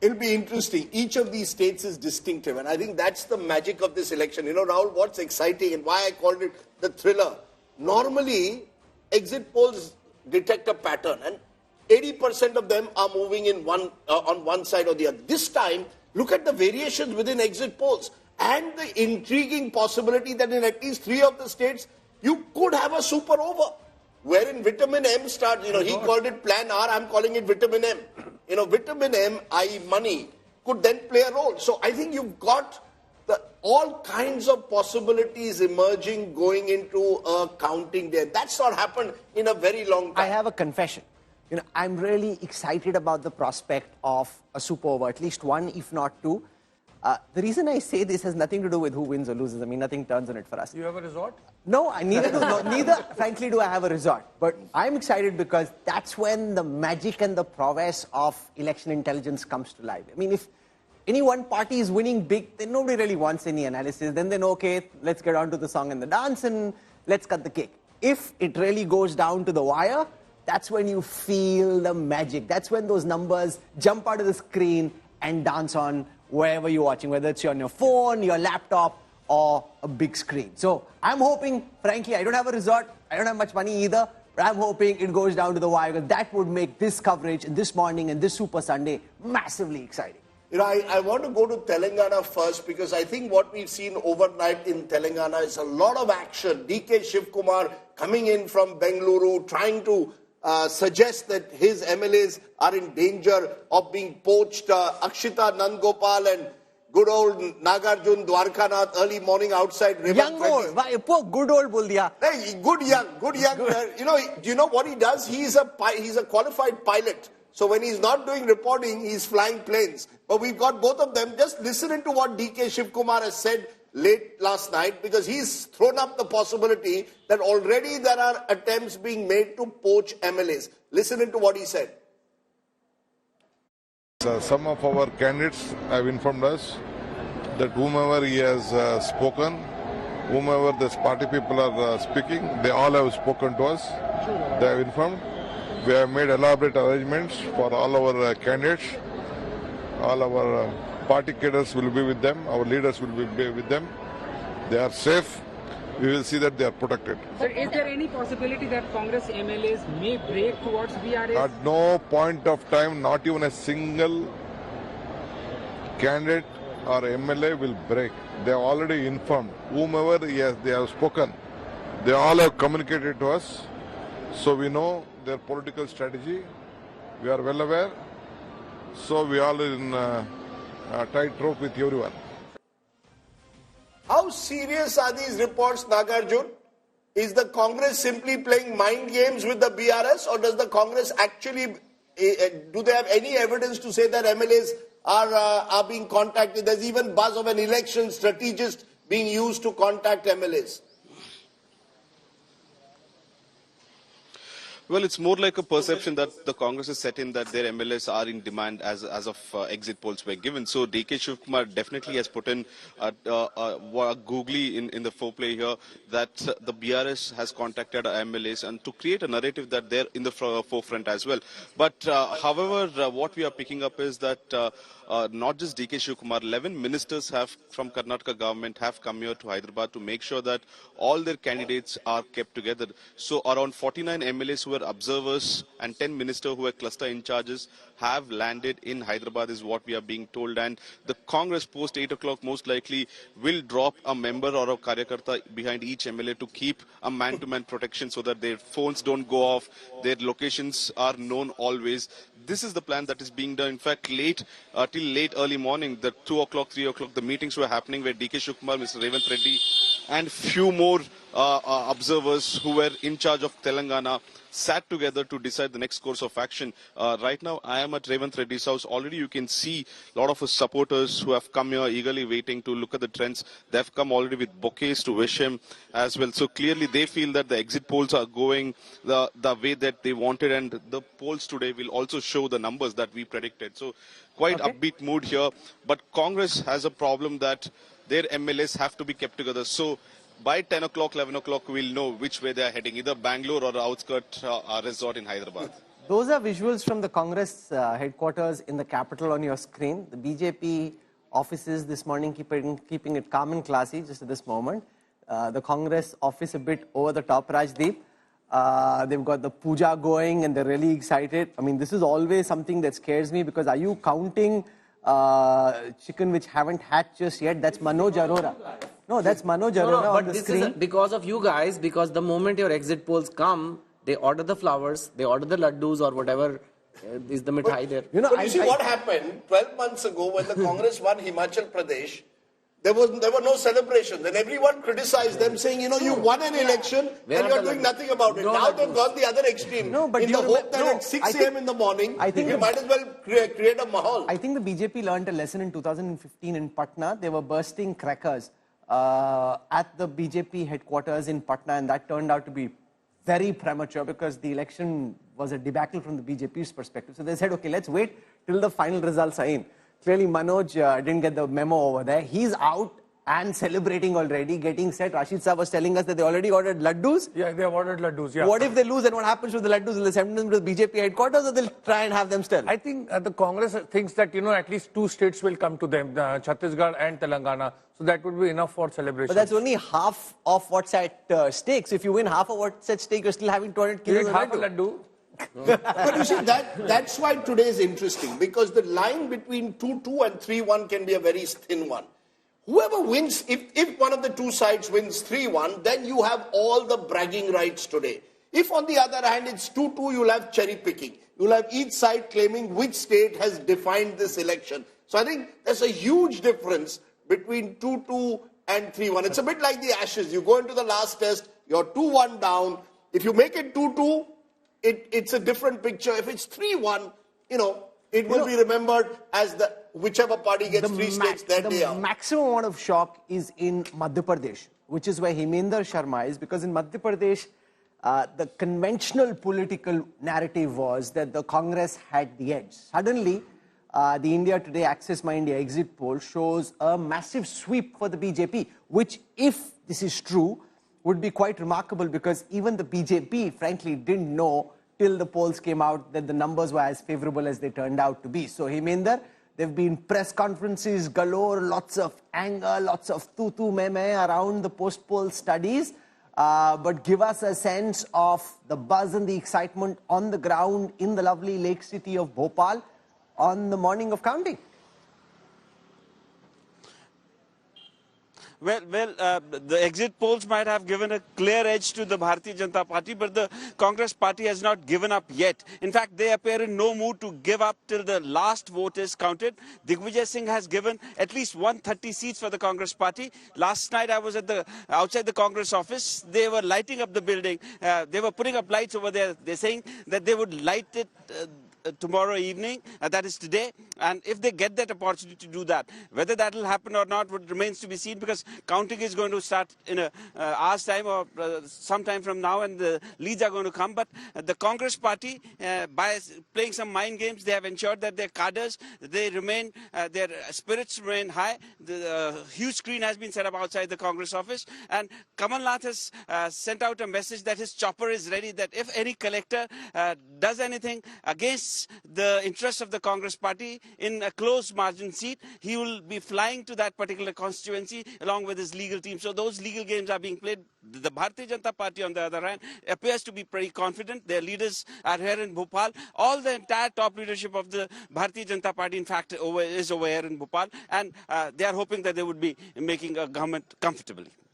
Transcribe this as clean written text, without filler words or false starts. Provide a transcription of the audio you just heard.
It'll be interesting. Each of these states is distinctive, and I think that's the magic of this election. You know, Rahul, what's exciting and why I called it the thriller. Normally, exit polls detect a pattern, and 80% of them are moving in on one side or the other. This time, look at the variations within exit polls and the intriguing possibility that in at least 3 of the states, you could have a super over. Wherein vitamin M starts, you know, he called it Plan R, I'm calling it vitamin M. You know, vitamin M, i.e. money, could then play a role. So I think you've got all kinds of possibilities emerging going into a counting day. That's not happened in a very long time. I have a confession. You know, I'm really excited about the prospect of a super over, at least one, if not two. The reason I say this has nothing to do with who wins or loses. I mean, nothing turns on it for us. You have a resort? No, neither, frankly, do I have a resort. But I'm excited because that's when the magic and the prowess of election intelligence comes to life. I mean, if any one party is winning big, then nobody really wants any analysis. Then they know, okay, let's get on to the song and the dance and let's cut the cake. If it really goes down to the wire, that's when you feel the magic. That's when those numbers jump out of the screen and dance on wherever you're watching, whether it's on your phone, your laptop, or a big screen. So I'm hoping, frankly, I don't have a resort, I don't have much money either, but I'm hoping it goes down to the wire because that would make this coverage and this morning and this Super Sunday massively exciting. You know, I want to go to Telangana first because I think what we've seen overnight in Telangana is a lot of action. DK Shivkumar coming in from Bengaluru, trying to suggest that his MLAs are in danger of being poached. Akshita Nandgopal and good old Nagarjun Dwarkanath early morning outside River. Young old, poor good old bol diya. Hey, good young. You know, do you know what he does? He's a qualified pilot. So when he's not doing reporting, he's flying planes. But we've got both of them. Just listening to what DK Shivkumar has said late last night, because he's thrown up the possibility that already there are attempts being made to poach MLAs. Listening to what he said. Some of our candidates have informed us that whomever he has spoken, whomever this party people are speaking, they all have spoken to us. They have informed. We have made elaborate arrangements for all our candidates. All our party cadres will be with them. Our leaders will be with them. They are safe. We will see that they are protected. Sir, is there any possibility that Congress MLAs may break towards BRS? At no point of time, not even a single candidate or MLA will break. They have already informed. Whomever they have spoken, they all have communicated to us. So we know their political strategy. We are well aware. So we are in a tightrope with everyone. How serious are these reports, Nagarjun? Is the Congress simply playing mind games with the BRS, or does the Congress actually, do they have any evidence to say that MLAs are being contacted? There's even buzz of an election strategist being used to contact MLAs. Well, it's more like a perception that the Congress has set in that their MLAs are in demand as of exit polls were given. So DK Shivkumar definitely has put in googly in the foreplay here that the BRS has contacted MLAs and to create a narrative that they're in the forefront as well. But however, what we are picking up is that not just DK Shivkumar, 11 ministers from Karnataka government have come here to Hyderabad to make sure that all their candidates are kept together. So around 49 MLAs who were observers and 10 ministers who were cluster in charges have landed in Hyderabad is what we are being told, and the Congress post 8 o'clock most likely will drop a member or a karyakarta behind each MLA to keep a man-to-man protection so that their phones don't go off, their locations are known always. This is the plan that is being done. In fact, till late early morning, the 2 o'clock, 3 o'clock, the meetings were happening where DK Shivkumar, Mr. Revanth Reddy and few more observers who were in charge of Telangana sat together to decide the next course of action. Right now, I am at Revanth Reddy's house. Already you can see a lot of his supporters who have come here eagerly waiting to look at the trends. They have come already with bouquets to wish him as well. So clearly they feel that the exit polls are going the way that they wanted, and the polls today will also show the numbers that we predicted. So quite upbeat mood here. But Congress has a problem that their MLAs have to be kept together. So by 10 o'clock, 11 o'clock, we'll know which way they are heading, either Bangalore or outskirt resort in Hyderabad. those are visuals from the Congress headquarters in the capital on your screen. The BJP offices this morning keeping it calm and classy just at this moment. The Congress office a bit over the top, Rajdeep. They've got the puja going and they're really excited. I mean, this is always something that scares me because are you counting chicken which haven't hatched just yet? That's Manoj Arora. No, that's Manoj Arora on the screen. This is because of you guys, because the moment your exit polls come, they order the flowers, they order the laddus or whatever is the mithai there. You know, But you see what happened 12 months ago when the Congress won Himachal Pradesh, there were no celebrations. And everyone criticized them saying, you won an election and you're doing nothing about it. Now they've gone the other extreme. No, but in the hope that at 6 a.m. in the morning, you might as well create a mahal. I think the BJP learned a lesson in 2015 in Patna. They were bursting crackers at the BJP headquarters in Patna, and that turned out to be very premature because the election was a debacle from the BJP's perspective. So they said, okay, let's wait till the final results are in. Clearly, Manoj didn't get the memo over there. He's out and celebrating already, getting set. Rashid Saab was telling us that they already ordered laddus. Yeah, they have ordered laddus, yeah. What if they lose and what happens to the laddus? Will they send them to the BJP headquarters or they'll try and have them still? I think the Congress thinks that, at least 2 states will come to them, Chhattisgarh and Telangana. So that would be enough for celebration. But that's only half of what's at stake. So if you win half of what's at stake, you're still having 200 kilos of half a laddu. laddu. But you see, that's why today is interesting because the line between 2-2 and 3-1 can be a very thin one. Whoever wins, if one of the two sides wins 3-1, then you have all the bragging rights today. If on the other hand it's 2-2, you'll have cherry picking. You'll have each side claiming which state has defined this election. So I think there's a huge difference between 2-2 and 3-1. It's a bit like the Ashes. You go into the last test, you're 2-1 down. If you make it 2-2, it's a different picture. If it's 3-1, it will be remembered as whichever party gets 3 states that day out. The maximum amount of shock is in Madhya Pradesh, which is where Hemendra Sharma is, because in Madhya Pradesh, the conventional political narrative was that the Congress had the edge. Suddenly, the India Today Access My India exit poll shows a massive sweep for the BJP, which, if this is true, would be quite remarkable because even the BJP, frankly, didn't know till the polls came out that the numbers were as favorable as they turned out to be. So, Hemendra, there have been press conferences galore, lots of anger, lots of tu-tu me-me around the post-poll studies. But give us a sense of the buzz and the excitement on the ground in the lovely lake city of Bhopal on the morning of counting. Well, the exit polls might have given a clear edge to the Bharatiya Janata Party, but the Congress Party has not given up yet. In fact, they appear in no mood to give up till the last vote is counted. Digvijay Singh has given at least 130 seats for the Congress Party. Last night I was outside the Congress office. They were lighting up the building. They were putting up lights over there. They're saying that they would light it tomorrow evening, that is today, and if they get that opportunity to do that, whether that will happen or not remains to be seen because counting is going to start in a hour's time or sometime from now and the leads are going to come. But the Congress Party, by playing some mind games, they have ensured that their cadres, they remain, their spirits remain high. The huge screen has been set up outside the Congress office, and Kamal Nath has sent out a message that his chopper is ready, that if any collector does anything against the interests of the Congress Party in a close margin seat, he will be flying to that particular constituency along with his legal team. So those legal games are being played. The Bharatiya Janata Party, on the other hand, appears to be pretty confident. Their leaders are here in Bhopal. All the entire top leadership of the Bharatiya Janata Party, in fact, is over here in Bhopal, and they are hoping that they would be making a government comfortably.